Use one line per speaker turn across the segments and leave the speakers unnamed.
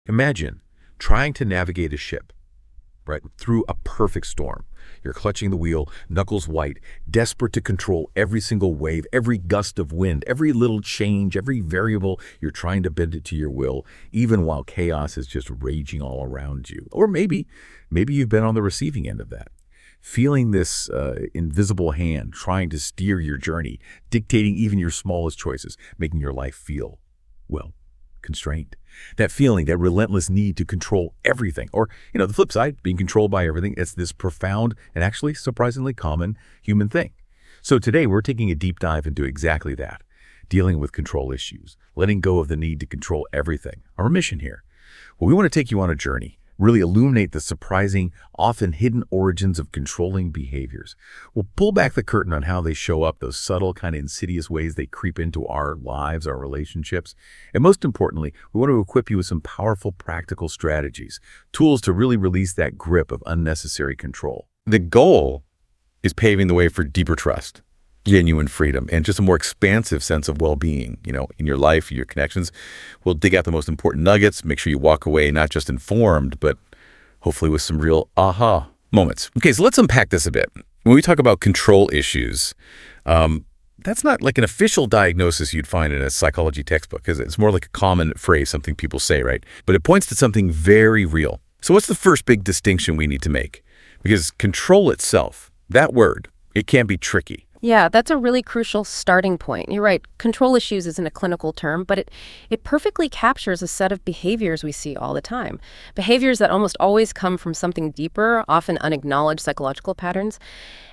Imagine trying to navigate a ship, right, through a perfect storm. You're clutching the wheel, knuckles white, desperate to control every single wave, every gust of wind, every little change, every variable. You're trying to bend it to your will, even while chaos is just raging all around you. Or maybe you've been on the receiving end of that, feeling this invisible hand trying to steer your journey, dictating even your smallest choices, making your life feel, well, constrained. That feeling, that relentless need to control everything. Or, the flip side, being controlled by everything. It's this profound and actually surprisingly common human thing. So today we're taking a deep dive into exactly that, dealing with control issues, letting go of the need to control everything. Our mission here. Well, we want to take you on a journey, really illuminate the surprising, often hidden origins of controlling behaviors. We'll pull back the curtain on how they show up, those subtle, kind of insidious ways they creep into our lives, our relationships. And most importantly, we want to equip you with some powerful, practical strategies, tools to really release that grip of unnecessary control. The goal is paving the way for deeper trust, genuine freedom, and just a more expansive sense of well-being, in your life, your connections. We'll dig out the most important nuggets, make sure you walk away not just informed, but hopefully with some real aha moments. Okay, so let's unpack this a bit. When we talk about control issues, that's not like an official diagnosis you'd find in a psychology textbook, because it's more like a common phrase, something people say, right? But it points to something very real. So what's the first big distinction we need to make? Because control itself, that word, it can be tricky.
Yeah, that's a really crucial starting point. You're right. Control issues isn't a clinical term, but it perfectly captures a set of behaviors we see all the time. Behaviors that almost always come from something deeper, often unacknowledged psychological patterns.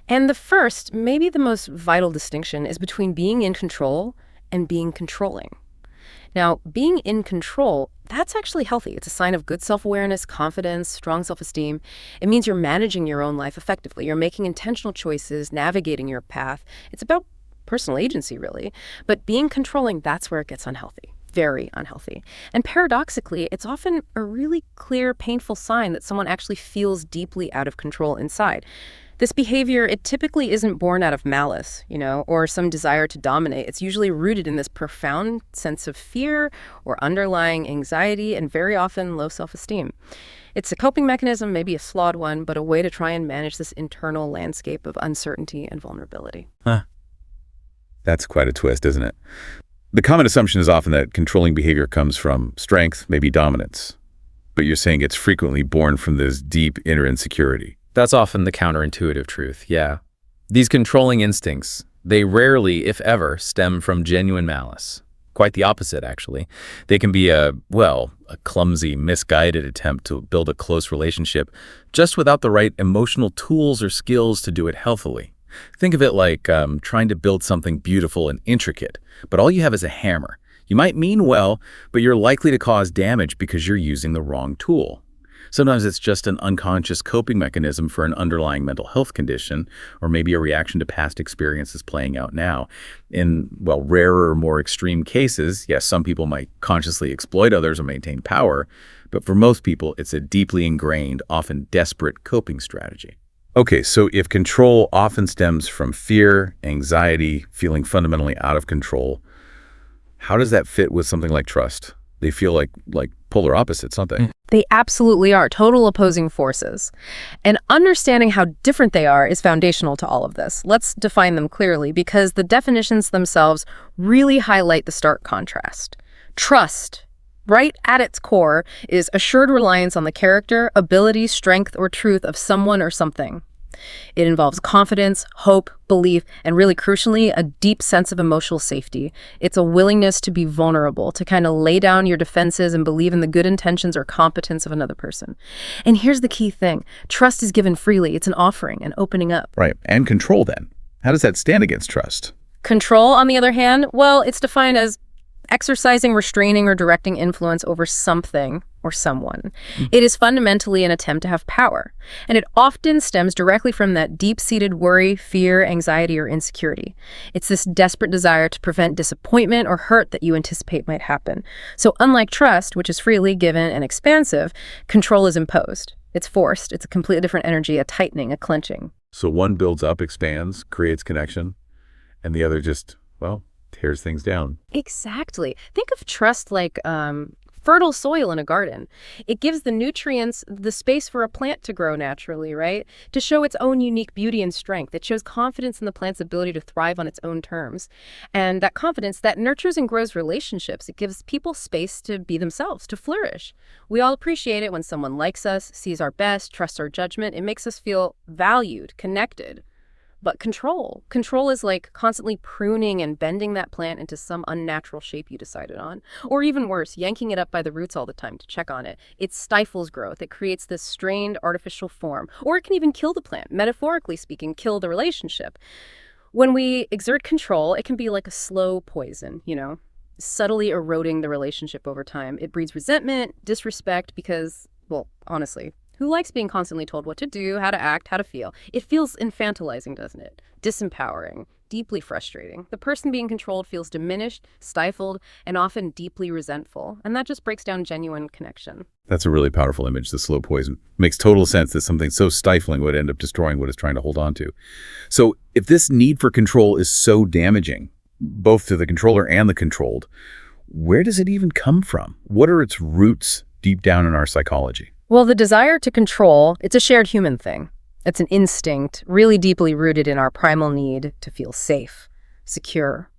And the first, maybe the most vital distinction, is between being in control and being controlling. Now, being in control, that's actually healthy. It's a sign of good self-awareness, confidence, strong self-esteem. It means you're managing your own life effectively. You're making intentional choices, navigating your path. It's about personal agency, really. But being controlling, that's where it gets unhealthy. Very unhealthy. And paradoxically, it's often a really clear, painful sign that someone actually feels deeply out of control inside. This behavior, it typically isn't born out of malice, or some desire to dominate. It's usually rooted in this profound sense of fear or underlying anxiety and very often low self-esteem. It's a coping mechanism, maybe a flawed one, but a way to try and manage this internal landscape of uncertainty and vulnerability.
That's quite a twist, isn't it? The common assumption is often that controlling behavior comes from strength, maybe dominance. But you're saying it's frequently born from this deep inner insecurity.
That's often the counterintuitive truth, yeah. These controlling instincts, they rarely, if ever, stem from genuine malice. Quite the opposite, actually. They can be a clumsy, misguided attempt to build a close relationship just without the right emotional tools or skills to do it healthily. Think of it like trying to build something beautiful and intricate, but all you have is a hammer. You might mean well, but you're likely to cause damage because you're using the wrong tool. Sometimes it's just an unconscious coping mechanism for an underlying mental health condition, or maybe a reaction to past experiences playing out now. In, rarer, more extreme cases, yes, some people might consciously exploit others or maintain power, but for most people, it's a deeply ingrained, often desperate coping strategy.
Okay, so if control often stems from fear, anxiety, feeling fundamentally out of control, how does that fit with something like trust? They feel like polar opposites, don't they?
They absolutely are, total opposing forces. And understanding how different they are is foundational to all of this. Let's define them clearly, because the definitions themselves really highlight the stark contrast. Trust, right at its core, is assured reliance on the character, ability, strength, or truth of someone or something. It involves confidence, hope, belief, and really crucially, a deep sense of emotional safety. It's a willingness to be vulnerable, to kind of lay down your defenses and believe in the good intentions or competence of another person. And here's the key thing. Trust is given freely. It's an offering, an opening up.
Right. And control then. How does that stand against trust?
Control, on the other hand, it's defined as exercising, restraining, or directing influence over something or someone. It is fundamentally an attempt to have power, and it often stems directly from that deep-seated worry, fear, anxiety, or insecurity. It's this desperate desire to prevent disappointment or hurt that you anticipate might happen. So unlike trust, which is freely given and expansive, control is imposed. It's forced. It's a completely different energy, a tightening, a clenching.
So one builds up, expands, creates connection, and the other just, tears things down.
Exactly. Think of trust like fertile soil in a garden. It gives the nutrients, the space for a plant to grow naturally, right? To show its own unique beauty and strength. It shows confidence in the plant's ability to thrive on its own terms. And that confidence, that nurtures and grows relationships. It gives people space to be themselves, to flourish. We all appreciate it when someone likes us, sees our best, trusts our judgment. It makes us feel valued, connected. But control is like constantly pruning and bending that plant into some unnatural shape you decided on. Or even worse, yanking it up by the roots all the time to check on it. It stifles growth. It creates this strained artificial form. Or it can even kill the plant, metaphorically speaking, kill the relationship. When we exert control, it can be like a slow poison, subtly eroding the relationship over time. It breeds resentment, disrespect, because, well, honestly, who likes being constantly told what to do, how to act, how to feel? It feels infantilizing, doesn't it? Disempowering, deeply frustrating. The person being controlled feels diminished, stifled, and often deeply resentful. And that just breaks down genuine connection.
That's a really powerful image, the slow poison. Makes total sense that something so stifling would end up destroying what it's trying to hold on to. So if this need for control is so damaging, both to the controller and the controlled, where does it even come from? What are its roots deep down in our psychology?
Well, the desire to control, it's a shared human thing. It's an instinct really deeply rooted in our primal need to feel safe, secure.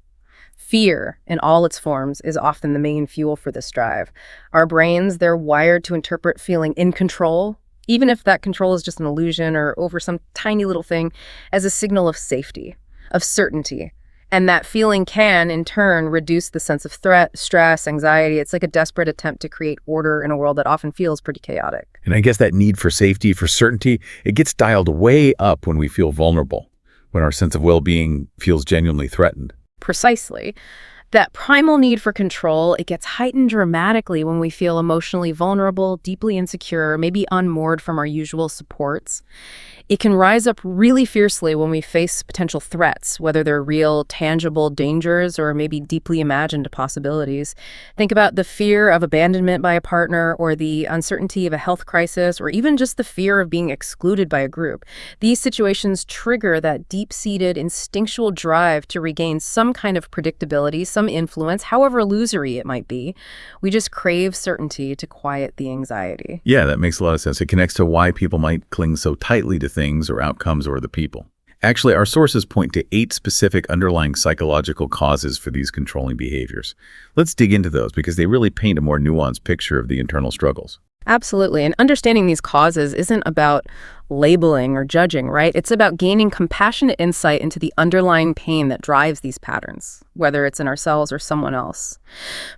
Fear, in all its forms, is often the main fuel for this drive. Our brains, they're wired to interpret feeling in control, even if that control is just an illusion or over some tiny little thing, as a signal of safety, of certainty. And that feeling can, in turn, reduce the sense of threat, stress, anxiety. It's like a desperate attempt to create order in a world that often feels pretty chaotic.
And I guess that need for safety, for certainty, it gets dialed way up when we feel vulnerable, when our sense of well-being feels genuinely threatened.
Precisely. That primal need for control, it gets heightened dramatically when we feel emotionally vulnerable, deeply insecure, maybe unmoored from our usual supports. It can rise up really fiercely when we face potential threats, whether they're real, tangible dangers or maybe deeply imagined possibilities. Think about the fear of abandonment by a partner or the uncertainty of a health crisis or even just the fear of being excluded by a group. These situations trigger that deep-seated instinctual drive to regain some kind of predictability, some influence, however illusory it might be. We just crave certainty to quiet the anxiety.
Yeah, that makes a lot of sense. It connects to why people might cling so tightly to things or outcomes or the people. Actually, our sources point to 8 specific underlying psychological causes for these controlling behaviors. Let's dig into those because they really paint a more nuanced picture of the internal struggles.
Absolutely. And understanding these causes isn't about labeling or judging, right? It's about gaining compassionate insight into the underlying pain that drives these patterns, whether it's in ourselves or someone else.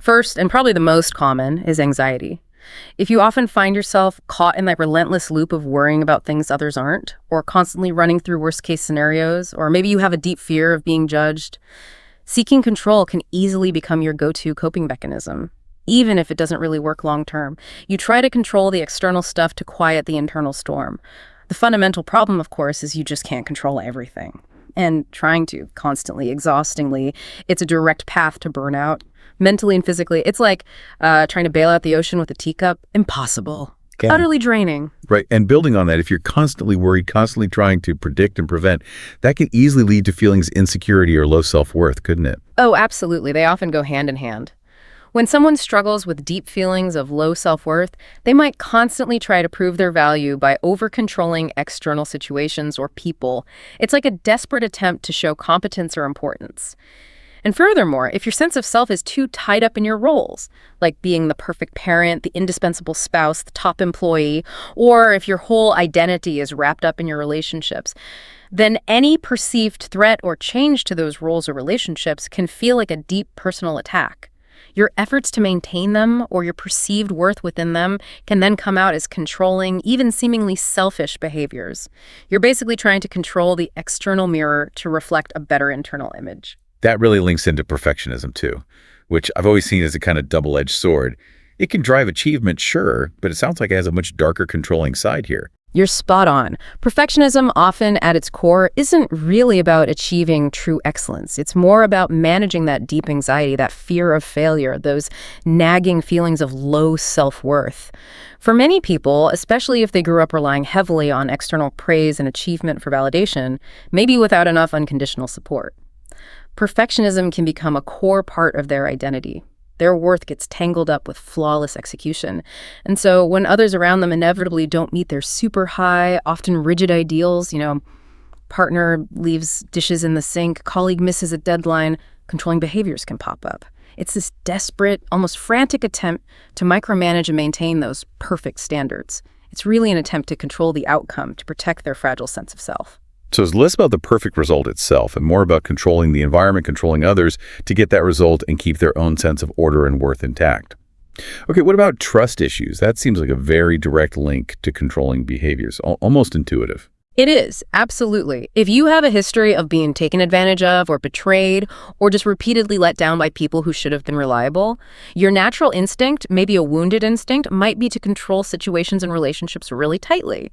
First, and probably the most common, is anxiety. If you often find yourself caught in that relentless loop of worrying about things others aren't, or constantly running through worst-case scenarios, or maybe you have a deep fear of being judged, seeking control can easily become your go-to coping mechanism. Even if it doesn't really work long-term. You try to control the external stuff to quiet the internal storm. The fundamental problem, of course, is you just can't control everything. And trying to, constantly, exhaustingly, it's a direct path to burnout. Mentally and physically, it's like trying to bail out the ocean with a teacup. Impossible.
Okay.
Utterly draining.
Right. And building on that, if you're constantly worried, constantly trying to predict and prevent, that can easily lead to feelings of insecurity or low self-worth, couldn't it?
Oh, absolutely. They often go hand in hand. When someone struggles with deep feelings of low self-worth, they might constantly try to prove their value by over-controlling external situations or people. It's like a desperate attempt to show competence or importance. And furthermore, if your sense of self is too tied up in your roles, like being the perfect parent, the indispensable spouse, the top employee, or if your whole identity is wrapped up in your relationships, then any perceived threat or change to those roles or relationships can feel like a deep personal attack. Your efforts to maintain them or your perceived worth within them can then come out as controlling, even seemingly selfish behaviors. You're basically trying to control the external mirror to reflect a better internal image.
That really links into perfectionism too, which I've always seen as a kind of double-edged sword. It can drive achievement, sure, but it sounds like it has a much darker controlling side here.
You're spot on. Perfectionism, often at its core, isn't really about achieving true excellence. It's more about managing that deep anxiety, that fear of failure, those nagging feelings of low self-worth. For many people, especially if they grew up relying heavily on external praise and achievement for validation, maybe without enough unconditional support, perfectionism can become a core part of their identity. Their worth gets tangled up with flawless execution. And so when others around them inevitably don't meet their super high, often rigid ideals, partner leaves dishes in the sink, colleague misses a deadline, controlling behaviors can pop up. It's this desperate, almost frantic attempt to micromanage and maintain those perfect standards. It's really an attempt to control the outcome, to protect their fragile sense of self.
So it's less about the perfect result itself and more about controlling the environment, controlling others to get that result and keep their own sense of order and worth intact. Okay, what about trust issues? That seems like a very direct link to controlling behaviors, almost intuitive.
It is, absolutely. If you have a history of being taken advantage of or betrayed or just repeatedly let down by people who should have been reliable, your natural instinct, maybe a wounded instinct, might be to control situations and relationships really tightly.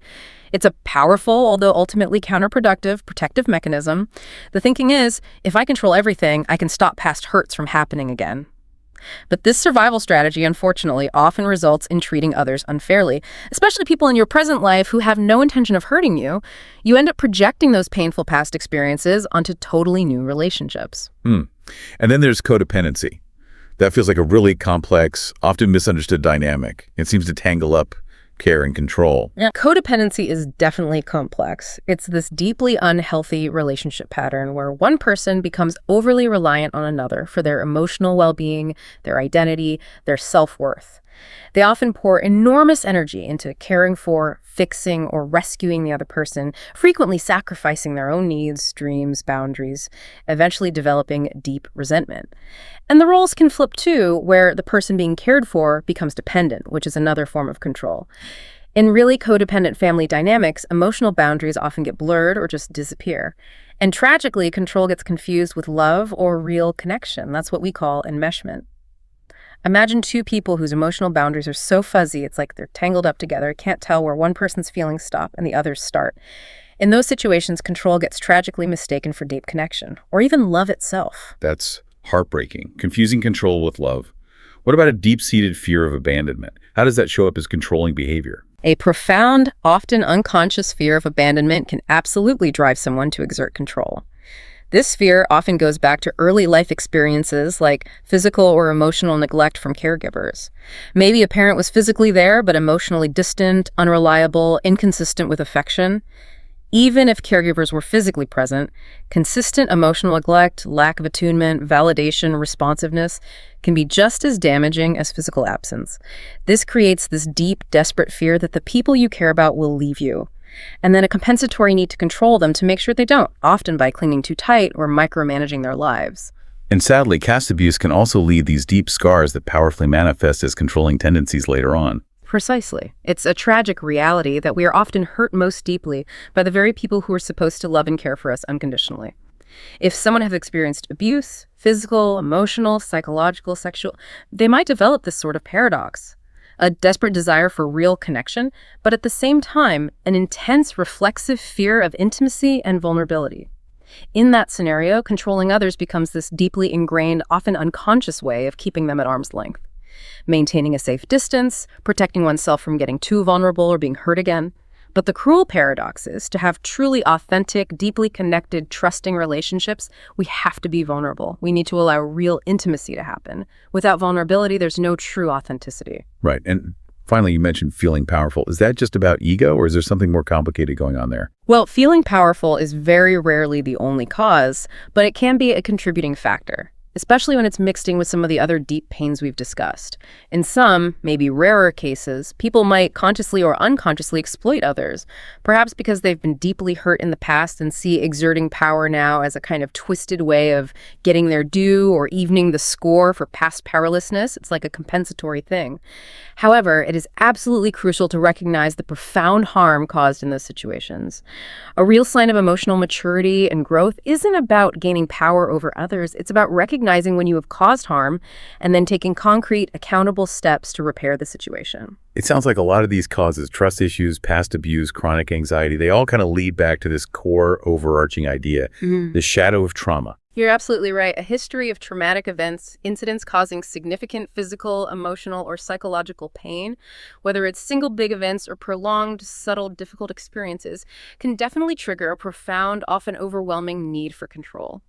It's a powerful, although ultimately counterproductive, protective mechanism. The thinking is, if I control everything, I can stop past hurts from happening again. But this survival strategy, unfortunately, often results in treating others unfairly, especially people in your present life who have no intention of hurting you. You end up projecting those painful past experiences onto totally new relationships.
And then there's codependency. That feels like a really complex, often misunderstood dynamic. It seems to tangle up care and control.
Yeah. Codependency is definitely complex. It's this deeply unhealthy relationship pattern where one person becomes overly reliant on another for their emotional well-being, their identity, their self-worth. They often pour enormous energy into caring for, fixing, or rescuing the other person, frequently sacrificing their own needs, dreams, boundaries, eventually developing deep resentment. And the roles can flip too, where the person being cared for becomes dependent, which is another form of control. In really codependent family dynamics, emotional boundaries often get blurred or just disappear. And tragically, control gets confused with love or real connection. That's what we call enmeshment. Imagine two people whose emotional boundaries are so fuzzy, it's like they're tangled up together, can't tell where one person's feelings stop and the other's start. In those situations, control gets tragically mistaken for deep connection, or even love itself.
That's heartbreaking. Confusing control with love. What about a deep-seated fear of abandonment? How does that show up as controlling behavior?
A profound, often unconscious fear of abandonment can absolutely drive someone to exert control. This fear often goes back to early life experiences like physical or emotional neglect from caregivers. Maybe a parent was physically there but emotionally distant, unreliable, inconsistent with affection. Even if caregivers were physically present, consistent emotional neglect, lack of attunement, validation, responsiveness can be just as damaging as physical absence. This creates this deep, desperate fear that the people you care about will leave you, and then a compensatory need to control them to make sure they don't, often by clinging too tight or micromanaging their lives.
And sadly, caste abuse can also leave these deep scars that powerfully manifest as controlling tendencies later on.
Precisely. It's a tragic reality that we are often hurt most deeply by the very people who are supposed to love and care for us unconditionally. If someone has experienced abuse, physical, emotional, psychological, sexual, they might develop this sort of paradox. A desperate desire for real connection, but at the same time, an intense reflexive fear of intimacy and vulnerability. In that scenario, controlling others becomes this deeply ingrained, often unconscious way of keeping them at arm's length. Maintaining a safe distance, protecting oneself from getting too vulnerable or being hurt again. But the cruel paradox is, to have truly authentic, deeply connected, trusting relationships, we have to be vulnerable. We need to allow real intimacy to happen. Without vulnerability, there's no true authenticity.
Right. And finally, you mentioned feeling powerful. Is that just about ego, or is there something more complicated going on there?
Well, feeling powerful is very rarely the only cause, but it can be a contributing factor, especially when it's mixed in with some of the other deep pains we've discussed. In some, maybe rarer cases, people might consciously or unconsciously exploit others, perhaps because they've been deeply hurt in the past and see exerting power now as a kind of twisted way of getting their due or evening the score for past powerlessness. It's like a compensatory thing. However, it is absolutely crucial to recognize the profound harm caused in those situations. A real sign of emotional maturity and growth isn't about gaining power over others. It's about recognizing when you have caused harm and then taking concrete, accountable steps to repair the situation.
It sounds like a lot of these causes, trust issues, past abuse, chronic anxiety, they all kind of lead back to this core overarching idea, the shadow of trauma.
You're absolutely right. A history of traumatic events, incidents causing significant physical, emotional, or psychological pain, whether it's single big events or prolonged, subtle, difficult experiences, can definitely trigger a profound, often overwhelming need for control.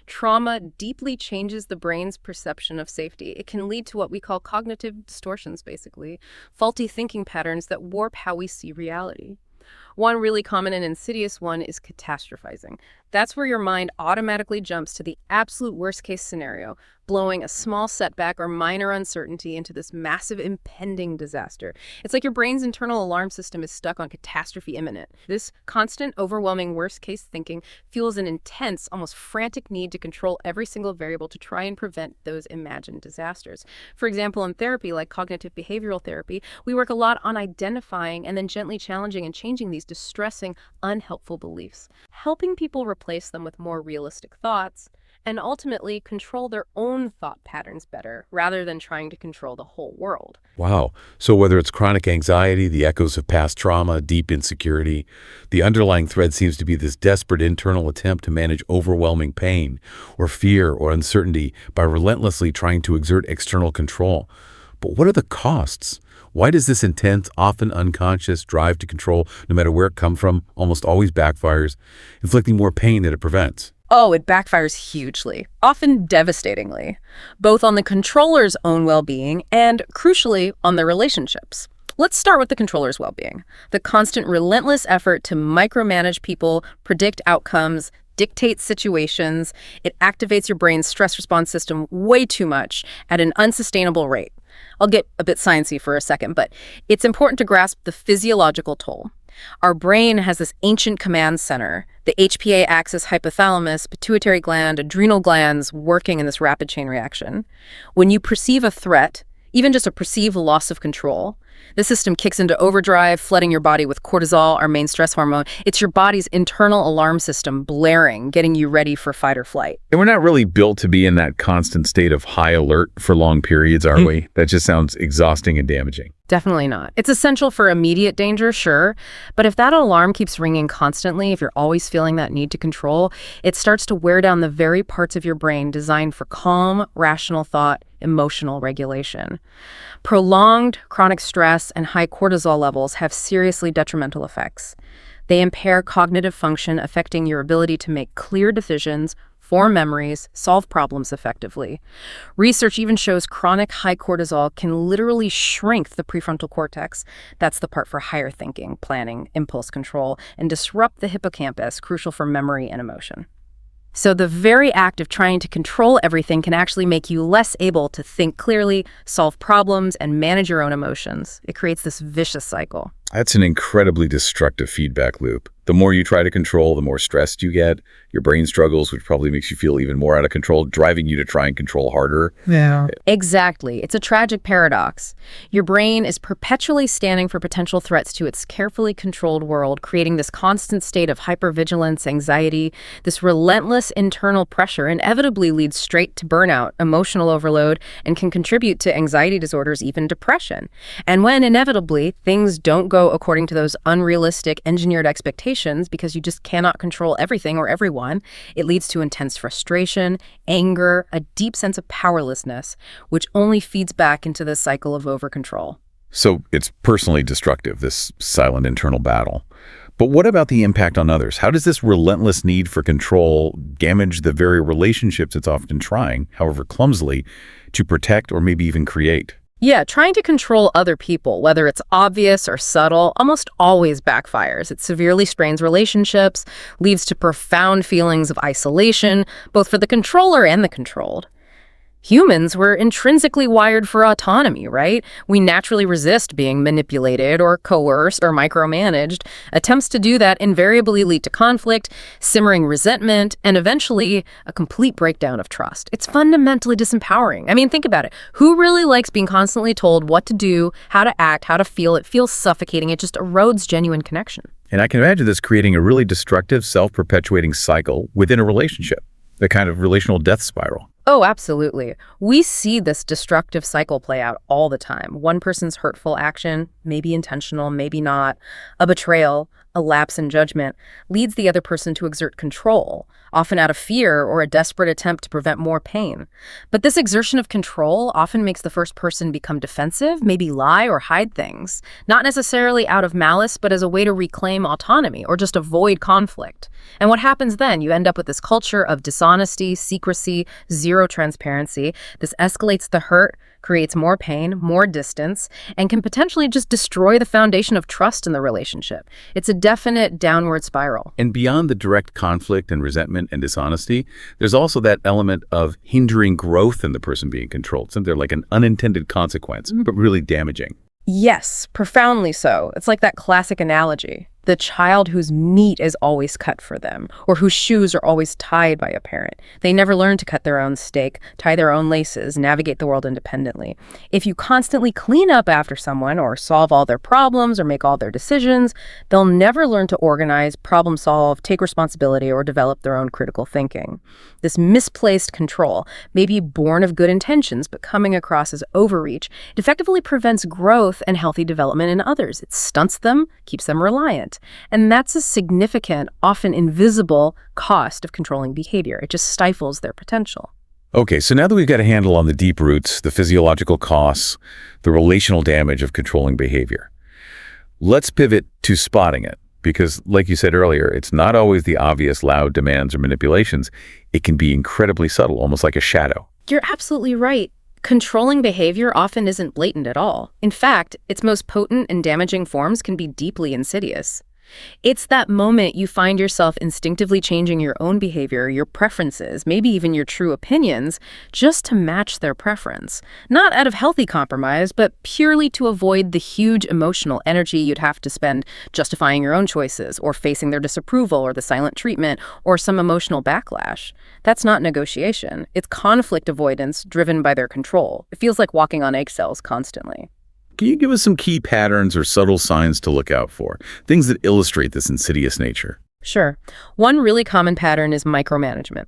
Trauma deeply changes the brain's perception of safety. It can lead to what we call cognitive distortions, basically, faulty thinking patterns that warp how we see reality. One really common and insidious one is catastrophizing. That's where your mind automatically jumps to the absolute worst-case scenario, blowing a small setback or minor uncertainty into this massive impending disaster. It's like your brain's internal alarm system is stuck on catastrophe imminent. This constant, overwhelming worst-case thinking fuels an intense, almost frantic need to control every single variable to try and prevent those imagined disasters. For example, in therapy, like cognitive behavioral therapy, we work a lot on identifying and then gently challenging and changing these distressing, unhelpful beliefs, helping people replace them with more realistic thoughts, and ultimately control their own thought patterns better, rather than trying to control the whole world.
Wow. So whether it's chronic anxiety, the echoes of past trauma, deep insecurity, the underlying thread seems to be this desperate internal attempt to manage overwhelming pain or fear or uncertainty by relentlessly trying to exert external control. But what are the costs? Why does this intense, often unconscious drive to control, no matter where it comes from, almost always backfires, inflicting more pain than it prevents?
Oh, it backfires hugely, often devastatingly, both on the controller's own well-being and, crucially, on their relationships. Let's start with the controller's well-being. The constant, relentless effort to micromanage people, predict outcomes, dictate situations. It activates your brain's stress response system way too much at an unsustainable rate. I'll get a bit sciencey for a second, but it's important to grasp the physiological toll. Our brain has this ancient command center, the HPA axis, hypothalamus, pituitary gland, adrenal glands working in this rapid chain reaction. When you perceive a threat, even just a perceived loss of control, the system kicks into overdrive, flooding your body with cortisol, our main stress hormone. It's your body's internal alarm system blaring, getting you ready for fight or flight.
And we're not really built to be in that constant state of high alert for long periods, are we? That just sounds exhausting and damaging.
Definitely not. It's essential for immediate danger, sure, but if that alarm keeps ringing constantly, if you're always feeling that need to control, it starts to wear down the very parts of your brain designed for calm, rational thought, emotional regulation. Prolonged chronic stress and high cortisol levels have seriously detrimental effects. They impair cognitive function, affecting your ability to make clear decisions, form memories, solve problems effectively. Research even shows chronic high cortisol can literally shrink the prefrontal cortex. That's the part for higher thinking, planning, impulse control, and disrupt the hippocampus, crucial for memory and emotion. So the very act of trying to control everything can actually make you less able to think clearly, solve problems, and manage your own emotions. It creates this vicious cycle.
That's an incredibly destructive feedback loop. The more you try to control, the more stressed you get. Your brain struggles, which probably makes you feel even more out of control, driving you to try and control harder.
Yeah.
Exactly. It's a tragic paradox. Your brain is perpetually scanning for potential threats to its carefully controlled world, creating this constant state of hypervigilance, anxiety. This relentless internal pressure inevitably leads straight to burnout, emotional overload, and can contribute to anxiety disorders, even depression. And when inevitably things don't go according to those unrealistic engineered expectations, because you just cannot control everything or everyone, it leads to intense frustration, anger, a deep sense of powerlessness, which only feeds back into the cycle of over-control.
So it's personally destructive, this silent internal battle. But what about the impact on others? How does this relentless need for control damage the very relationships it's often trying, however clumsily, to protect or maybe even create?
Yeah, trying to control other people, whether it's obvious or subtle, almost always backfires. It severely strains relationships, leads to profound feelings of isolation, both for the controller and the controlled. Humans were intrinsically wired for autonomy, right? We naturally resist being manipulated or coerced or micromanaged. Attempts to do that invariably lead to conflict, simmering resentment, and eventually a complete breakdown of trust. It's fundamentally disempowering. I mean, think about it. Who really likes being constantly told what to do, how to act, how to feel? It feels suffocating. It just erodes genuine connection.
And I can imagine this creating a really destructive, self-perpetuating cycle within a relationship, the kind of relational death spiral.
Oh, absolutely. We see this destructive cycle play out all the time. One person's hurtful action, maybe intentional, maybe not, a betrayal, a lapse in judgment, leads the other person to exert control, often out of fear or a desperate attempt to prevent more pain. But this exertion of control often makes the first person become defensive, maybe lie or hide things, not necessarily out of malice, but as a way to reclaim autonomy or just avoid conflict. And what happens then? You end up with this culture of dishonesty, secrecy, zero transparency. This escalates the hurt, creates more pain, more distance, and can potentially just destroy the foundation of trust in the relationship. It's a definite downward spiral.
And beyond the direct conflict and resentment and dishonesty, there's also that element of hindering growth in the person being controlled. Something like an unintended consequence, but really damaging.
Yes, profoundly so. It's like that classic analogy. The child whose meat is always cut for them, or whose shoes are always tied by a parent. They never learn to cut their own steak, tie their own laces, navigate the world independently. If you constantly clean up after someone, or solve all their problems, or make all their decisions, they'll never learn to organize, problem solve, take responsibility, or develop their own critical thinking. This misplaced control may be born of good intentions, but coming across as overreach, it effectively prevents growth and healthy development in others. It stunts them, keeps them reliant. And that's a significant, often invisible cost of controlling behavior. It just stifles their potential.
Okay, so now that we've got a handle on the deep roots, the physiological costs, the relational damage of controlling behavior, let's pivot to spotting it. Because, like you said earlier, it's not always the obvious loud demands or manipulations. It can be incredibly subtle, almost like a shadow.
You're absolutely right. Controlling behavior often isn't blatant at all. In fact, its most potent and damaging forms can be deeply insidious. It's that moment you find yourself instinctively changing your own behavior, your preferences, maybe even your true opinions, just to match their preference. Not out of healthy compromise, but purely to avoid the huge emotional energy you'd have to spend justifying your own choices, or facing their disapproval, or the silent treatment, or some emotional backlash. That's not negotiation. It's conflict avoidance driven by their control. It feels like walking on eggshells constantly.
Can you give us some key patterns or subtle signs to look out for? Things that illustrate this insidious nature.
Sure. One really common pattern is micromanagement,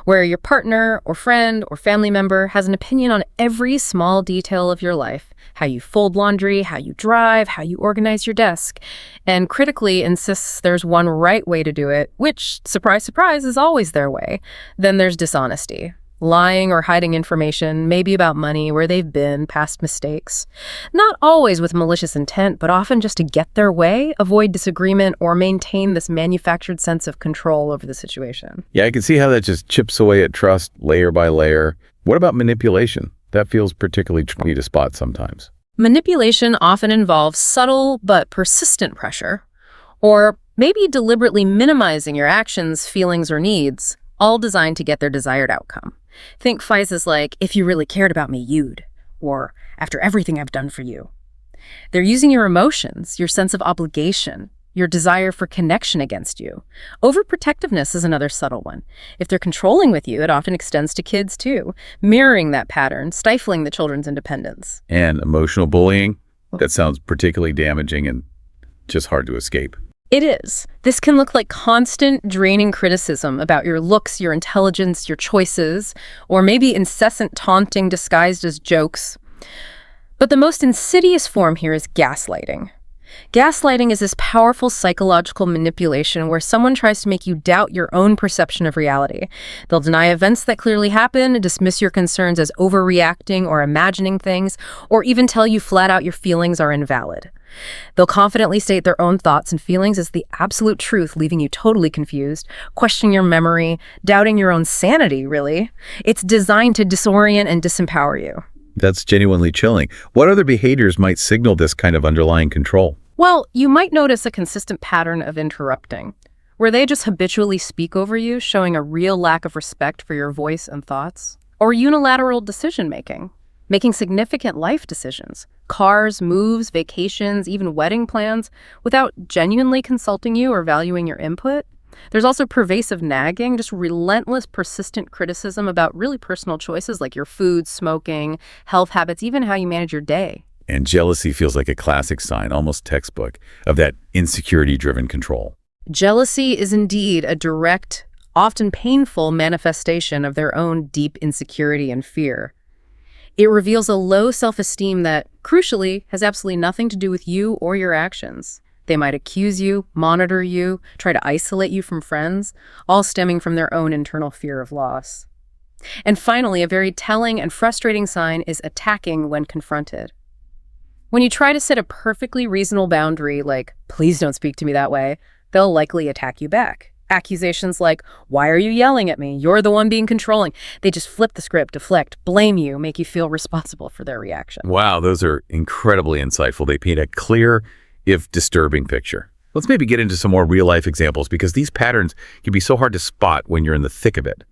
where your partner or friend or family member has an opinion on every small detail of your life, how you fold laundry, how you drive, how you organize your desk, and critically insists there's one right way to do it, which, surprise, surprise, is always their way. Then there's dishonesty. Lying or hiding information, maybe about money, where they've been, past mistakes. Not always with malicious intent, but often just to get their way, avoid disagreement, or maintain this manufactured sense of control over the situation.
Yeah, I can see how that just chips away at trust layer by layer. What about manipulation? That feels particularly tricky to spot sometimes.
Manipulation often involves subtle but persistent pressure, or maybe deliberately minimizing your actions, feelings, or needs, all designed to get their desired outcome. Think phrases like, "If you really cared about me, you'd," or "After everything I've done for you." They're using your emotions, your sense of obligation, your desire for connection against you. Overprotectiveness is another subtle one. If they're controlling with you, it often extends to kids too, mirroring that pattern, stifling the children's independence.
And emotional bullying? That sounds particularly damaging and just hard to escape.
It is. This can look like constant, draining criticism about your looks, your intelligence, your choices, or maybe incessant taunting disguised as jokes. But the most insidious form here is gaslighting. Gaslighting is this powerful psychological manipulation where someone tries to make you doubt your own perception of reality. They'll deny events that clearly happen, dismiss your concerns as overreacting or imagining things, or even tell you flat out your feelings are invalid. They'll confidently state their own thoughts and feelings as the absolute truth, leaving you totally confused, questioning your memory, doubting your own sanity, really. It's designed to disorient and disempower you.
That's genuinely chilling. What other behaviors might signal this kind of underlying control?
Well, you might notice a consistent pattern of interrupting, where they just habitually speak over you, showing a real lack of respect for your voice and thoughts. Or unilateral decision-making, making significant life decisions, cars, moves, vacations, even wedding plans, without genuinely consulting you or valuing your input. There's also pervasive nagging, just relentless, persistent criticism about really personal choices like your food, smoking, health habits, even how you manage your day.
And jealousy feels like a classic sign, almost textbook, of that insecurity-driven control.
Jealousy is indeed a direct, often painful manifestation of their own deep insecurity and fear. It reveals a low self-esteem that, crucially, has absolutely nothing to do with you or your actions. They might accuse you, monitor you, try to isolate you from friends, all stemming from their own internal fear of loss. And finally, a very telling and frustrating sign is attacking when confronted. When you try to set a perfectly reasonable boundary, like, please don't speak to me that way, they'll likely attack you back. Accusations like, why are you yelling at me? You're the one being controlling. They just flip the script, deflect, blame you, make you feel responsible for their reaction.
Wow, those are incredibly insightful. They paint a clear, if disturbing picture. Let's maybe get into some more real-life examples because these patterns can be so hard to spot when you're in the thick of it.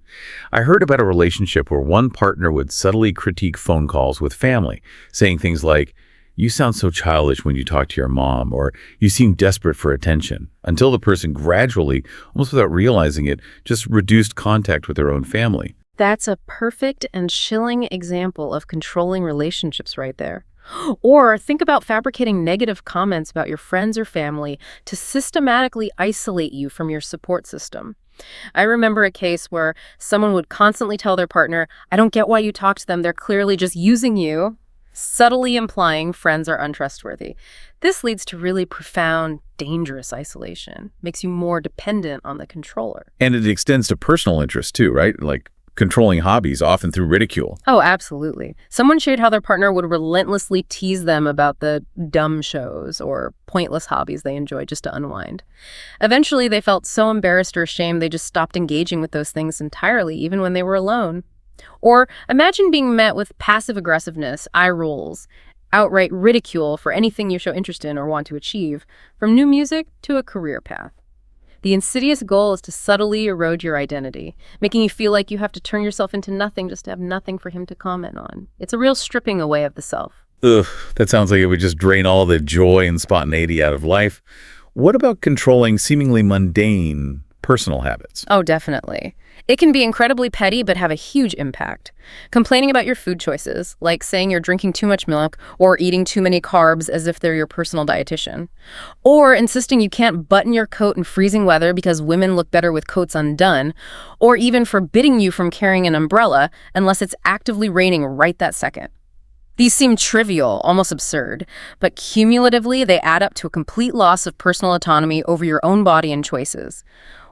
I heard about a relationship where one partner would subtly critique phone calls with family, saying things like, you sound so childish when you talk to your mom, or you seem desperate for attention, until the person gradually, almost without realizing it, just reduced contact with their own family.
That's a perfect and chilling example of controlling relationships right there. Or think about fabricating negative comments about your friends or family to systematically isolate you from your support system. I remember a case where someone would constantly tell their partner, I don't get why you talk to them, they're clearly just using you, subtly implying friends are untrustworthy. This leads to really profound, dangerous isolation, makes you more dependent on the controller.
And it extends to personal interests too, right? Like controlling hobbies, often through ridicule.
Oh, absolutely. Someone shared how their partner would relentlessly tease them about the dumb shows or pointless hobbies they enjoy just to unwind. Eventually, they felt so embarrassed or ashamed they just stopped engaging with those things entirely, even when they were alone. Or imagine being met with passive aggressiveness, eye rolls, outright ridicule for anything you show interest in or want to achieve, from new music to a career path. The insidious goal is to subtly erode your identity, making you feel like you have to turn yourself into nothing just to have nothing for him to comment on. It's a real stripping away of the self.
Ugh, that sounds like it would just drain all the joy and spontaneity out of life. What about controlling seemingly mundane personal habits?
Oh, definitely. It can be incredibly petty but have a huge impact. Complaining about your food choices, like saying you're drinking too much milk or eating too many carbs as if they're your personal dietitian. Or insisting you can't button your coat in freezing weather because women look better with coats undone. Or even forbidding you from carrying an umbrella unless it's actively raining right that second. These seem trivial, almost absurd, but cumulatively they add up to a complete loss of personal autonomy over your own body and choices.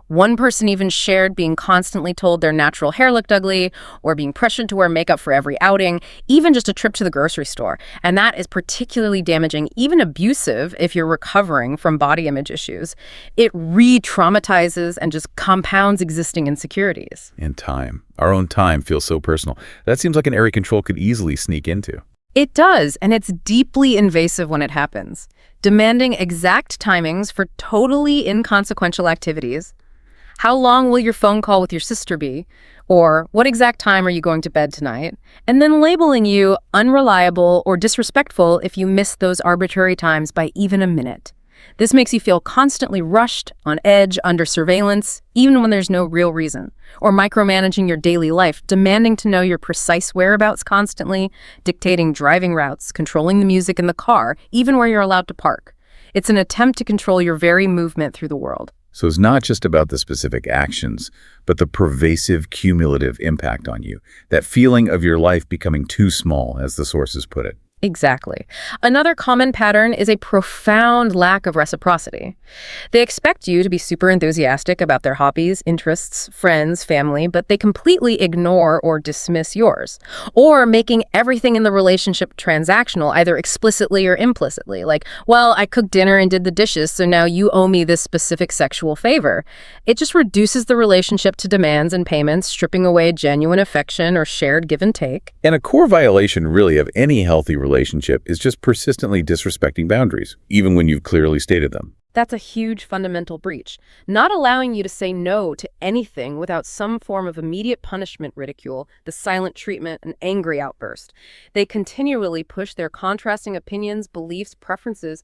One person even shared being constantly told their natural hair looked ugly or being pressured to wear makeup for every outing, even just a trip to the grocery store. And that is particularly damaging, even abusive if you're recovering from body image issues. It re-traumatizes and just compounds existing insecurities.
And time. Our own time feels so personal. That seems like an area control could easily sneak into.
It does, and it's deeply invasive when it happens. Demanding exact timings for totally inconsequential activities. How long will your phone call with your sister be? Or what exact time are you going to bed tonight? And then labeling you unreliable or disrespectful if you miss those arbitrary times by even a minute. This makes you feel constantly rushed, on edge, under surveillance, even when there's no real reason. Or micromanaging your daily life, demanding to know your precise whereabouts constantly, dictating driving routes, controlling the music in the car, even where you're allowed to park. It's an attempt to control your very movement through the world.
So it's not just about the specific actions, but the pervasive cumulative impact on you. That feeling of your life becoming too small, as the sources put it.
Exactly. Another common pattern is a profound lack of reciprocity. They expect you to be super enthusiastic about their hobbies, interests, friends, family, but they completely ignore or dismiss yours. Or making everything in the relationship transactional, either explicitly or implicitly. Like, well, I cooked dinner and did the dishes, so now you owe me this specific sexual favor. It just reduces the relationship to demands and payments, stripping away genuine affection or shared give and take.
And a core violation, really, of any healthy relationship is just persistently disrespecting boundaries, even when you've clearly stated them.
That's a huge fundamental breach. Not allowing you to say no to anything without some form of immediate punishment, ridicule, the silent treatment, an angry outburst. They continually push their contrasting opinions, beliefs, preferences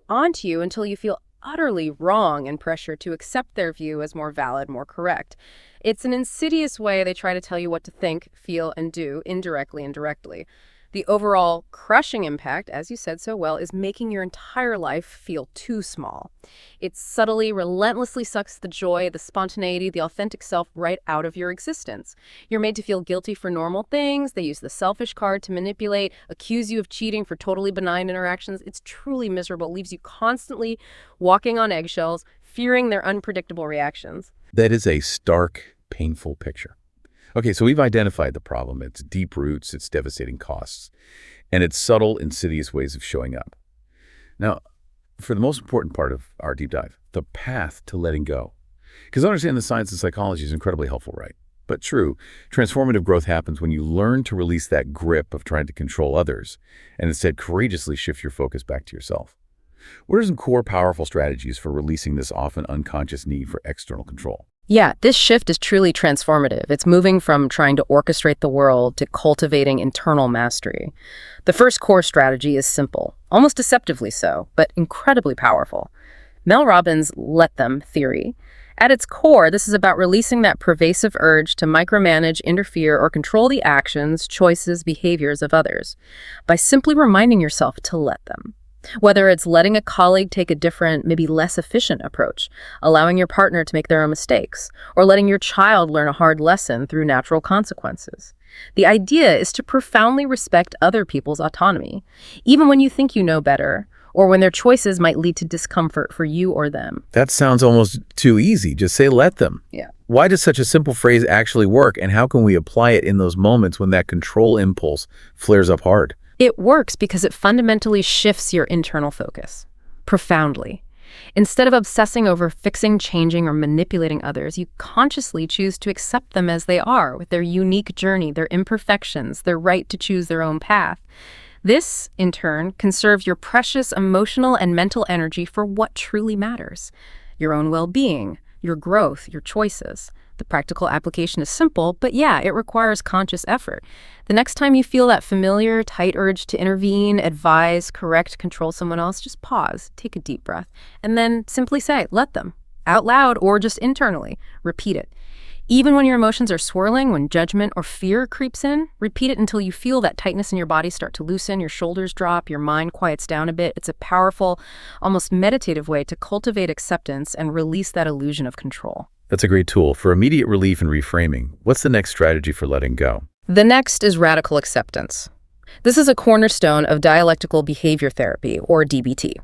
onto you until you feel utterly wrong and pressured to accept their view as more valid, more correct. It's an insidious way they try to tell you what to think, feel, and do, indirectly and directly. The overall crushing impact, as you said so well, is making your entire life feel too small. It subtly, relentlessly sucks the joy, the spontaneity, the authentic self right out of your existence. You're made to feel guilty for normal things. They use the selfish card to manipulate, accuse you of cheating for totally benign interactions. It's truly miserable. It leaves you constantly walking on eggshells, fearing their unpredictable reactions.
That is a stark, painful picture. Okay, so we've identified the problem. Its deep roots, its devastating costs, and its subtle, insidious ways of showing up. Now, for the most important part of our deep dive, the path to letting go. Because understanding the science and psychology is incredibly helpful, right? But true, transformative growth happens when you learn to release that grip of trying to control others and instead courageously shift your focus back to yourself. What are some core powerful strategies for releasing this often unconscious need for external control?
Yeah, this shift is truly transformative. It's moving from trying to orchestrate the world to cultivating internal mastery. The first core strategy is simple, almost deceptively so, but incredibly powerful. Mel Robbins' let them theory. At its core, this is about releasing that pervasive urge to micromanage, interfere, or control the actions, choices, behaviors of others by simply reminding yourself to let them. Whether it's letting a colleague take a different, maybe less efficient approach, allowing your partner to make their own mistakes, or letting your child learn a hard lesson through natural consequences. The idea is to profoundly respect other people's autonomy, even when you think you know better, or when their choices might lead to discomfort for you or them.
That sounds almost too easy. Just say let them.
Yeah.
Why does such a simple phrase actually work, and how can we apply it in those moments when that control impulse flares up hard?
It works because it fundamentally shifts your internal focus, profoundly. Instead of obsessing over fixing, changing, or manipulating others, you consciously choose to accept them as they are, with their unique journey, their imperfections, their right to choose their own path. This, in turn, conserves your precious emotional and mental energy for what truly matters: your own well-being, your growth, your choices. The practical application is simple, but yeah, it requires conscious effort. The next time you feel that familiar, tight urge to intervene, advise, correct, control someone else, just pause, take a deep breath, and then simply say, let them, out loud or just internally. Repeat it. Even when your emotions are swirling, when judgment or fear creeps in, repeat it until you feel that tightness in your body start to loosen, your shoulders drop, your mind quiets down a bit. It's a powerful, almost meditative way to cultivate acceptance and release that illusion of control.
That's a great tool. For immediate relief and reframing, what's the next strategy for letting go?
The next is radical acceptance. This is a cornerstone of dialectical behavior therapy, or DBT.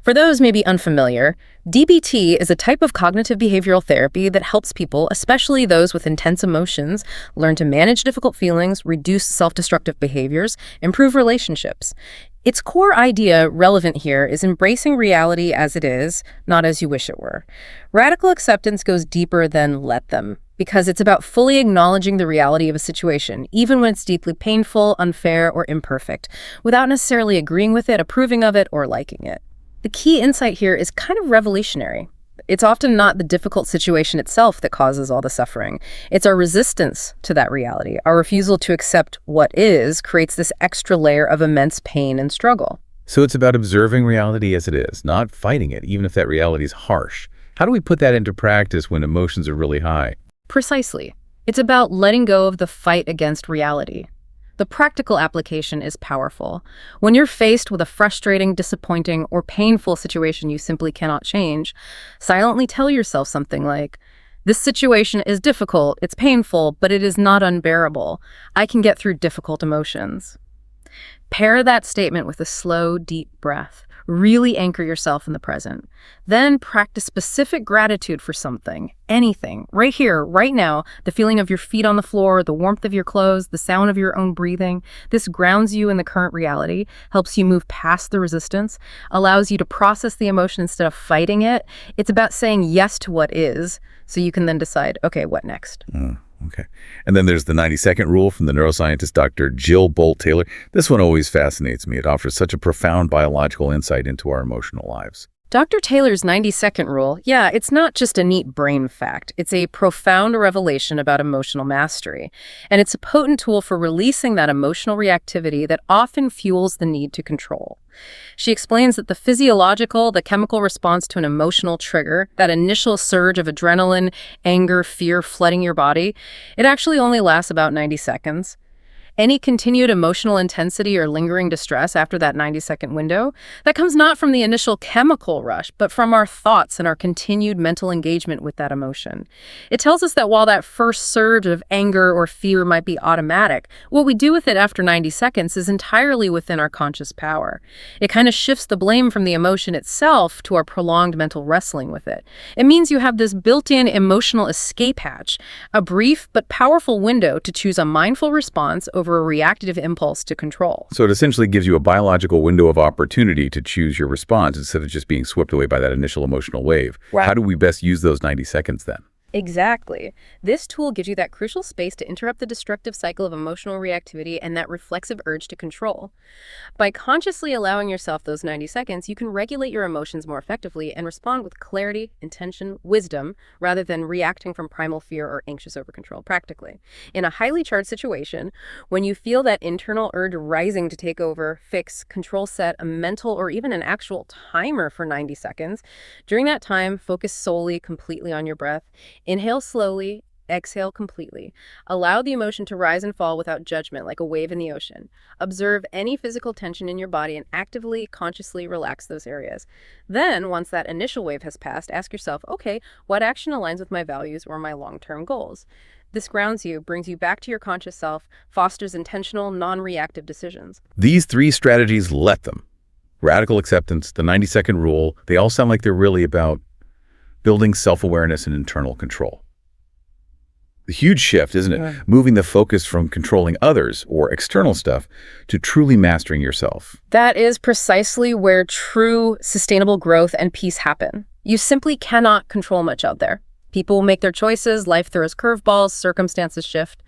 For those maybe unfamiliar, DBT is a type of cognitive behavioral therapy that helps people, especially those with intense emotions, learn to manage difficult feelings, reduce self-destructive behaviors, improve relationships. Its core idea relevant here is embracing reality as it is, not as you wish it were. Radical acceptance goes deeper than let them, because it's about fully acknowledging the reality of a situation, even when it's deeply painful, unfair, or imperfect, without necessarily agreeing with it, approving of it, or liking it. The key insight here is kind of revolutionary. It's often not the difficult situation itself that causes all the suffering. It's our resistance to that reality. Our refusal to accept what is creates this extra layer of immense pain and struggle.
So it's about observing reality as it is, not fighting it, even if that reality is harsh. How do we put that into practice when emotions are really high?
Precisely. It's about letting go of the fight against reality. The practical application is powerful. When you're faced with a frustrating, disappointing, or painful situation you simply cannot change, silently tell yourself something like, "This situation is difficult, it's painful, but it is not unbearable. I can get through difficult emotions." Pair that statement with a slow, deep breath. Really anchor yourself in the present. Then practice specific gratitude for something, anything, right here, right now, the feeling of your feet on the floor, the warmth of your clothes, the sound of your own breathing. This grounds you in the current reality, helps you move past the resistance, allows you to process the emotion instead of fighting it. It's about saying yes to what is, so you can then decide, okay, what next?
Okay. And then there's the 90-second rule from the neuroscientist Dr. Jill Bolte Taylor. This one always fascinates me. It offers such a profound biological insight into our emotional lives.
Dr. Taylor's 90-second rule, yeah, it's not just a neat brain fact. It's a profound revelation about emotional mastery. And it's a potent tool for releasing that emotional reactivity that often fuels the need to control. She explains that the chemical response to an emotional trigger, that initial surge of adrenaline, anger, fear flooding your body, it actually only lasts about 90 seconds. Any continued emotional intensity or lingering distress after that 90-second window, that comes not from the initial chemical rush, but from our thoughts and our continued mental engagement with that emotion. It tells us that while that first surge of anger or fear might be automatic, what we do with it after 90 seconds is entirely within our conscious power. It kind of shifts the blame from the emotion itself to our prolonged mental wrestling with it. It means you have this built-in emotional escape hatch, a brief but powerful window to choose a mindful response over a reactive impulse to control.
So it essentially gives you a biological window of opportunity to choose your response instead of just being swept away by that initial emotional wave.
Right.
How do we best use those 90 seconds then?
Exactly. This tool gives you that crucial space to interrupt the destructive cycle of emotional reactivity and that reflexive urge to control. By consciously allowing yourself those 90 seconds, you can regulate your emotions more effectively and respond with clarity, intention, wisdom, rather than reacting from primal fear or anxious overcontrol practically. In a highly charged situation, when you feel that internal urge rising to take over, fix, control, set a mental or even an actual timer for 90 seconds, during that time, focus solely, completely on your breath. Inhale slowly, exhale completely. Allow the emotion to rise and fall without judgment, like a wave in the ocean. Observe any physical tension in your body and actively, consciously relax those areas. Then, once that initial wave has passed, ask yourself, okay, what action aligns with my values or my long-term goals? This grounds you, brings you back to your conscious self, fosters intentional, non-reactive decisions.
These 3 strategies, let them. Radical acceptance, the 90-second rule, they all sound like they're really about building self-awareness and internal control. A huge shift, isn't it?
Yeah.
Moving the focus from controlling others or external stuff to truly mastering yourself.
That is precisely where true sustainable growth and peace happen. You simply cannot control much out there. People will make their choices, life throws curveballs, circumstances shift.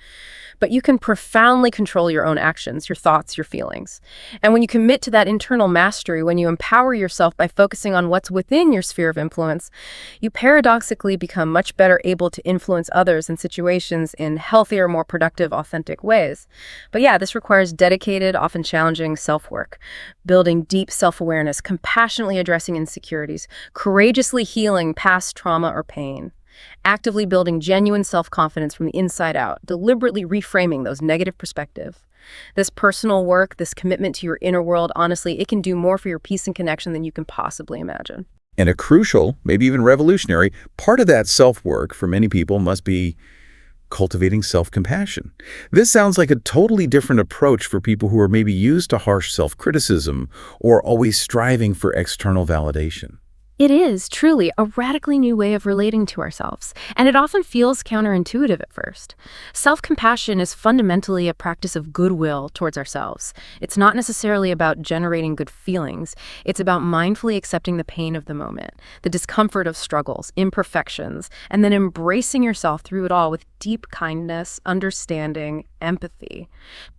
But you can profoundly control your own actions, your thoughts, your feelings. And when you commit to that internal mastery, when you empower yourself by focusing on what's within your sphere of influence, you paradoxically become much better able to influence others and situations in healthier, more productive, authentic ways. But yeah, this requires dedicated, often challenging self-work, building deep self-awareness, compassionately addressing insecurities, courageously healing past trauma or pain. Actively building genuine self-confidence from the inside out, deliberately reframing those negative perspectives. This personal work, this commitment to your inner world, honestly, it can do more for your peace and connection than you can possibly imagine.
And a crucial, maybe even revolutionary, part of that self-work for many people must be cultivating self-compassion. This sounds like a totally different approach for people who are maybe used to harsh self-criticism or always striving for external validation.
It is truly a radically new way of relating to ourselves, and it often feels counterintuitive at first. Self-compassion is fundamentally a practice of goodwill towards ourselves. It's not necessarily about generating good feelings. It's about mindfully accepting the pain of the moment, the discomfort of struggles, imperfections, and then embracing yourself through it all with deep kindness, understanding, empathy.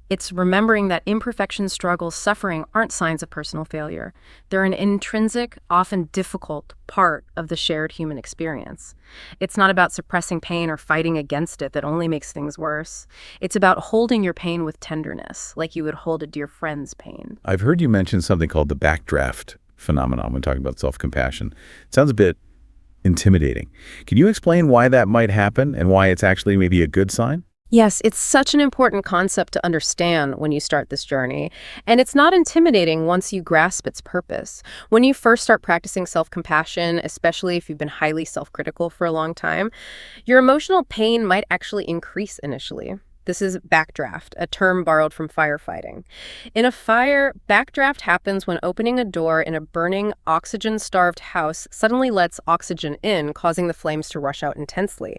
It's remembering that imperfection, struggles, suffering aren't signs of personal failure. They're an intrinsic, often difficult part of the shared human experience. It's not about suppressing pain or fighting against it that only makes things worse. It's about holding your pain with tenderness, like you would hold a dear friend's pain.
I've heard you mention something called the backdraft phenomenon when talking about self-compassion. It sounds a bit intimidating. Can you explain why that might happen and why it's actually maybe a good sign?
Yes, it's such an important concept to understand when you start this journey, and it's not intimidating once you grasp its purpose. When you first start practicing self-compassion, especially if you've been highly self-critical for a long time, your emotional pain might actually increase initially. This is backdraft, a term borrowed from firefighting. In a fire, backdraft happens when opening a door in a burning, oxygen-starved house suddenly lets oxygen in, causing the flames to rush out intensely.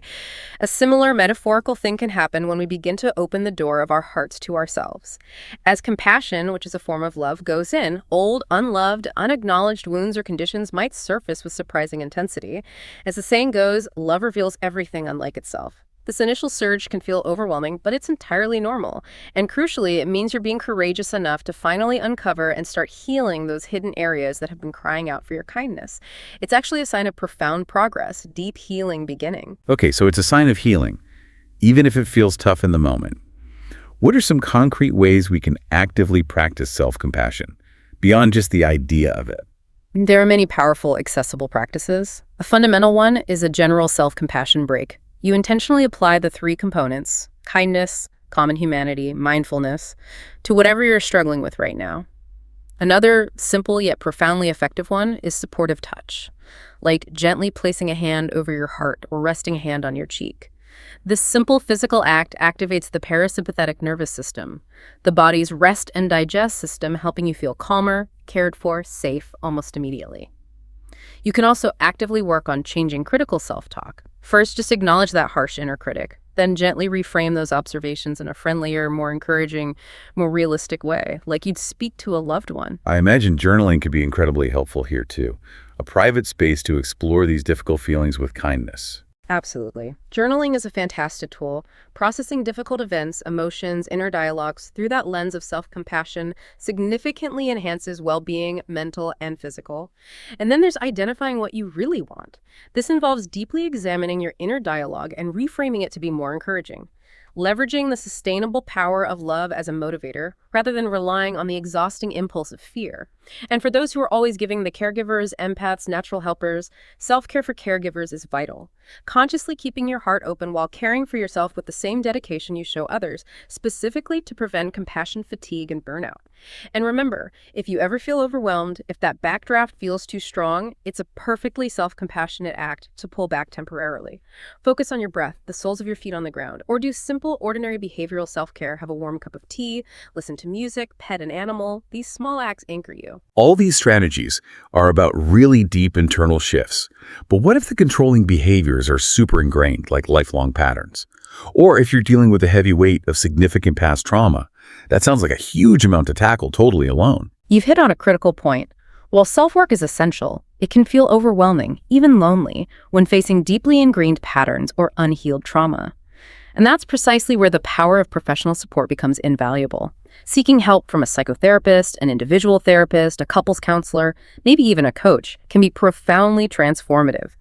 A similar metaphorical thing can happen when we begin to open the door of our hearts to ourselves. As compassion, which is a form of love, goes in, old, unloved, unacknowledged wounds or conditions might surface with surprising intensity. As the saying goes, love reveals everything unlike itself. This initial surge can feel overwhelming, but it's entirely normal. And crucially, it means you're being courageous enough to finally uncover and start healing those hidden areas that have been crying out for your kindness. It's actually a sign of profound progress, deep healing beginning.
Okay, so it's a sign of healing, even if it feels tough in the moment. What are some concrete ways we can actively practice self-compassion, beyond just the idea of it?
There are many powerful, accessible practices. A fundamental one is a general self-compassion break. You intentionally apply the 3 components: kindness, common humanity, mindfulness, to whatever you're struggling with right now. Another simple yet profoundly effective one is supportive touch, like gently placing a hand over your heart or resting a hand on your cheek. This simple physical act activates the parasympathetic nervous system, the body's rest and digest system, helping you feel calmer, cared for, safe almost immediately. You can also actively work on changing critical self-talk. First, just acknowledge that harsh inner critic, then gently reframe those observations in a friendlier, more encouraging, more realistic way, like you'd speak to a loved one.
I imagine journaling could be incredibly helpful here too. A private space to explore these difficult feelings with kindness.
Absolutely. Journaling is a fantastic tool. Processing difficult events, emotions, inner dialogues through that lens of self-compassion significantly enhances well-being, mental and physical. And then there's identifying what you really want. This involves deeply examining your inner dialogue and reframing it to be more encouraging. Leveraging the sustainable power of love as a motivator rather than relying on the exhausting impulse of fear. And for those who are always giving, the caregivers, empaths, natural helpers, self-care for caregivers is vital. Consciously keeping your heart open while caring for yourself with the same dedication you show others, specifically to prevent compassion fatigue and burnout. And remember, if you ever feel overwhelmed, if that backdraft feels too strong, it's a perfectly self-compassionate act to pull back temporarily. Focus on your breath, the soles of your feet on the ground, or do simple, ordinary behavioral self-care. Have a warm cup of tea, listen to music, pet an animal. These small acts anchor you.
All these strategies are about really deep internal shifts. But what if the controlling behaviors are super ingrained, like lifelong patterns? Or if you're dealing with the heavy weight of significant past trauma? That sounds like a huge amount to tackle totally alone.
You've hit on a critical point. While self-work is essential, it can feel overwhelming, even lonely, when facing deeply ingrained patterns or unhealed trauma. And that's precisely where the power of professional support becomes invaluable. Seeking help from a psychotherapist, an individual therapist, a couples counselor, maybe even a coach, can be profoundly transformative.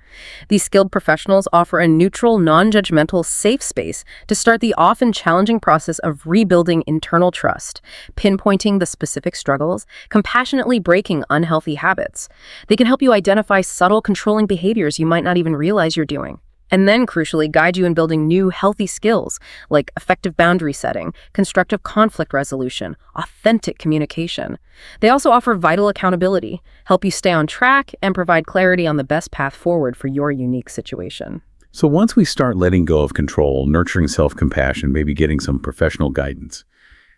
These skilled professionals offer a neutral, non-judgmental, safe space to start the often challenging process of rebuilding internal trust, pinpointing the specific struggles, compassionately breaking unhealthy habits. They can help you identify subtle controlling behaviors you might not even realize you're doing. And then, crucially, guide you in building new, healthy skills like effective boundary setting, constructive conflict resolution, authentic communication. They also offer vital accountability, help you stay on track, and provide clarity on the best path forward for your unique situation.
So once we start letting go of control, nurturing self-compassion, maybe getting some professional guidance,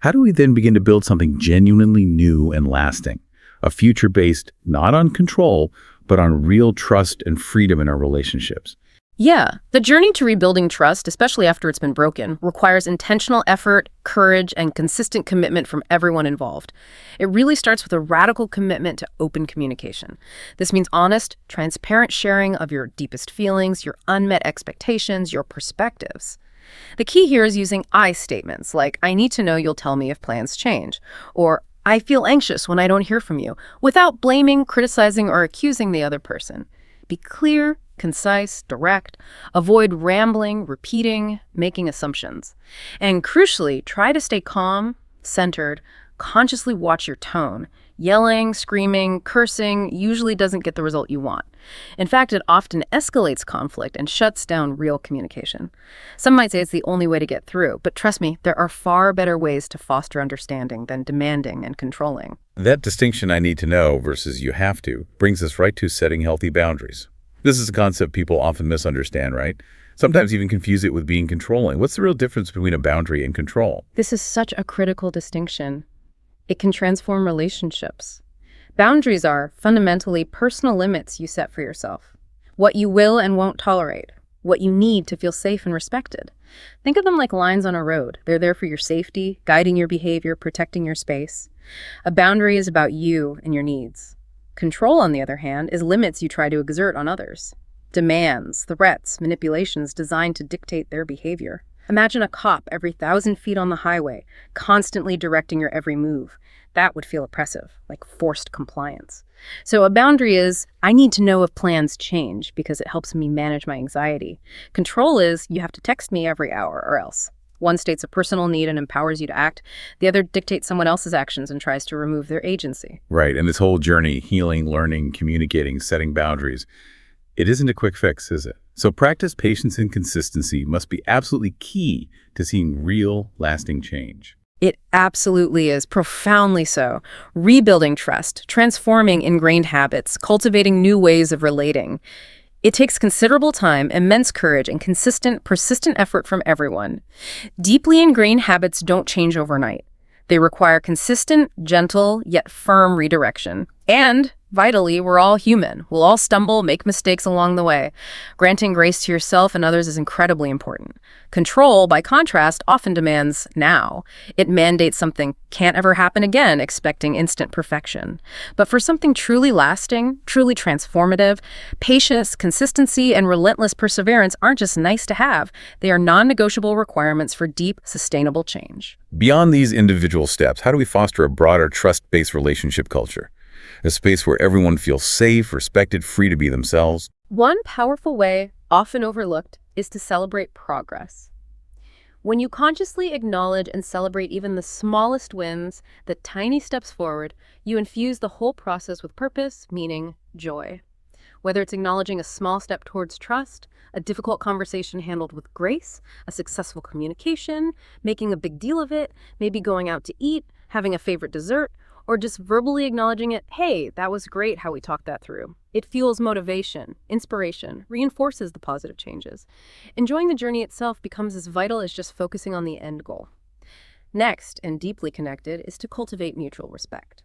how do we then begin to build something genuinely new and lasting? A future based not on control, but on real trust and freedom in our relationships.
Yeah, the journey to rebuilding trust, especially after it's been broken, requires intentional effort, courage, and consistent commitment from everyone involved. It really starts with a radical commitment to open communication. This means honest, transparent sharing of your deepest feelings, your unmet expectations, your perspectives. The key here is using I statements like, I need to know you'll tell me if plans change, or I feel anxious when I don't hear from you, without blaming, criticizing, or accusing the other person. Be clear, concise, direct, avoid rambling, repeating, making assumptions. And crucially, try to stay calm, centered, consciously watch your tone. Yelling, screaming, cursing usually doesn't get the result you want. In fact, it often escalates conflict and shuts down real communication. Some might say it's the only way to get through, but trust me, there are far better ways to foster understanding than demanding and controlling.
That distinction, I need to know versus you have to, brings us right to setting healthy boundaries. This is a concept people often misunderstand, right? Sometimes even confuse it with being controlling. What's the real difference between a boundary and control?
This is such a critical distinction. It can transform relationships. Boundaries are fundamentally personal limits you set for yourself. What you will and won't tolerate. What you need to feel safe and respected. Think of them like lines on a road. They're there for your safety, guiding your behavior, protecting your space. A boundary is about you and your needs. Control, on the other hand, is limits you try to exert on others. Demands, threats, manipulations designed to dictate their behavior. Imagine a cop every 1,000 feet on the highway, constantly directing your every move. That would feel oppressive, like forced compliance. So a boundary is, I need to know if plans change because it helps me manage my anxiety. Control is, you have to text me every hour or else. One states a personal need and empowers you to act. The other dictates someone else's actions and tries to remove their agency.
Right, and this whole journey, healing, learning, communicating, setting boundaries, it isn't a quick fix, is it? So practice patience and consistency must be absolutely key to seeing real, lasting change.
It absolutely is, profoundly so. Rebuilding trust, transforming ingrained habits, cultivating new ways of relating. It takes considerable time, immense courage, and consistent, persistent effort from everyone. Deeply ingrained habits don't change overnight. They require consistent, gentle, yet firm redirection. And, vitally, we're all human. We'll all stumble, make mistakes along the way. Granting grace to yourself and others is incredibly important. Control, by contrast, often demands now. It mandates something can't ever happen again, expecting instant perfection. But for something truly lasting, truly transformative, patience, consistency, and relentless perseverance aren't just nice to have. They are non-negotiable requirements for deep, sustainable change.
Beyond these individual steps, how do we foster a broader trust-based relationship culture? A space where everyone feels safe, respected, free to be themselves.
One powerful way, often overlooked, is to celebrate progress. When you consciously acknowledge and celebrate even the smallest wins, the tiny steps forward, you infuse the whole process with purpose, meaning, joy. Whether it's acknowledging a small step towards trust, a difficult conversation handled with grace, a successful communication, making a big deal of it, maybe going out to eat, having a favorite dessert, or just verbally acknowledging it, hey, that was great how we talked that through. It fuels motivation, inspiration, reinforces the positive changes. Enjoying the journey itself becomes as vital as just focusing on the end goal. Next, and deeply connected, is to cultivate mutual respect.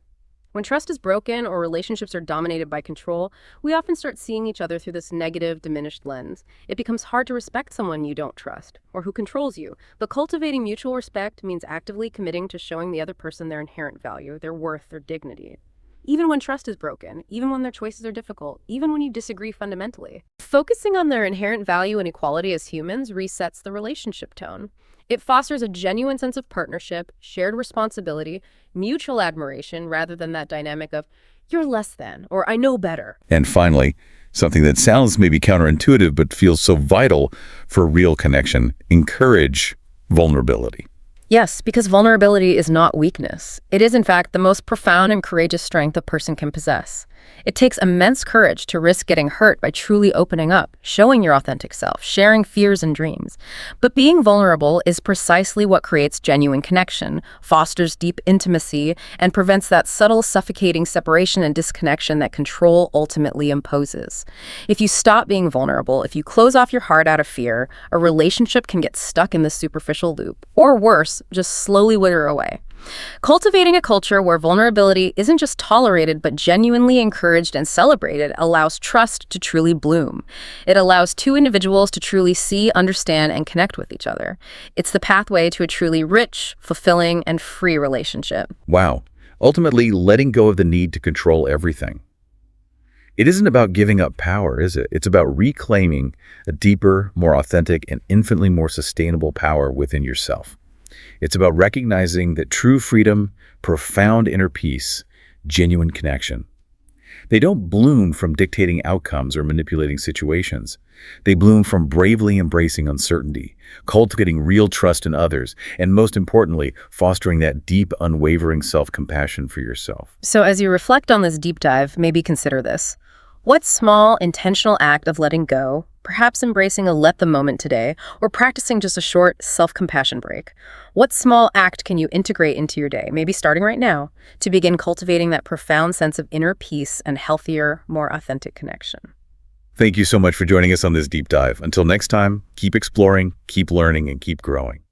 When trust is broken or relationships are dominated by control, we often start seeing each other through this negative, diminished lens. It becomes hard to respect someone you don't trust or who controls you. But cultivating mutual respect means actively committing to showing the other person their inherent value, their worth, their dignity. Even when trust is broken, even when their choices are difficult, even when you disagree fundamentally. Focusing on their inherent value and equality as humans resets the relationship tone. It fosters a genuine sense of partnership, shared responsibility, mutual admiration, rather than that dynamic of, you're less than, or I know better.
And finally, something that sounds maybe counterintuitive but feels so vital for real connection, encourage vulnerability.
Yes, because vulnerability is not weakness. It is, in fact, the most profound and courageous strength a person can possess. It takes immense courage to risk getting hurt by truly opening up, showing your authentic self, sharing fears and dreams. But being vulnerable is precisely what creates genuine connection, fosters deep intimacy, and prevents that subtle, suffocating separation and disconnection that control ultimately imposes. If you stop being vulnerable, if you close off your heart out of fear, a relationship can get stuck in the superficial loop, or worse, just slowly wither away. Cultivating a culture where vulnerability isn't just tolerated but genuinely encouraged and celebrated allows trust to truly bloom. It allows two individuals to truly see, understand, and connect with each other. It's the pathway to a truly rich, fulfilling, and free relationship.
Wow. Ultimately, letting go of the need to control everything. It isn't about giving up power, is it? It's about reclaiming a deeper, more authentic, and infinitely more sustainable power within yourself. It's about recognizing that true freedom, profound inner peace, genuine connection. They don't bloom from dictating outcomes or manipulating situations. They bloom from bravely embracing uncertainty, cultivating real trust in others, and most importantly, fostering that deep, unwavering self-compassion for yourself.
So as you reflect on this deep dive, maybe consider this. What small, intentional act of letting go, perhaps embracing a let the moment today, or practicing just a short self-compassion break? What small act can you integrate into your day, maybe starting right now, to begin cultivating that profound sense of inner peace and healthier, more authentic connection?
Thank you so much for joining us on this deep dive. Until next time, keep exploring, keep learning, and keep growing.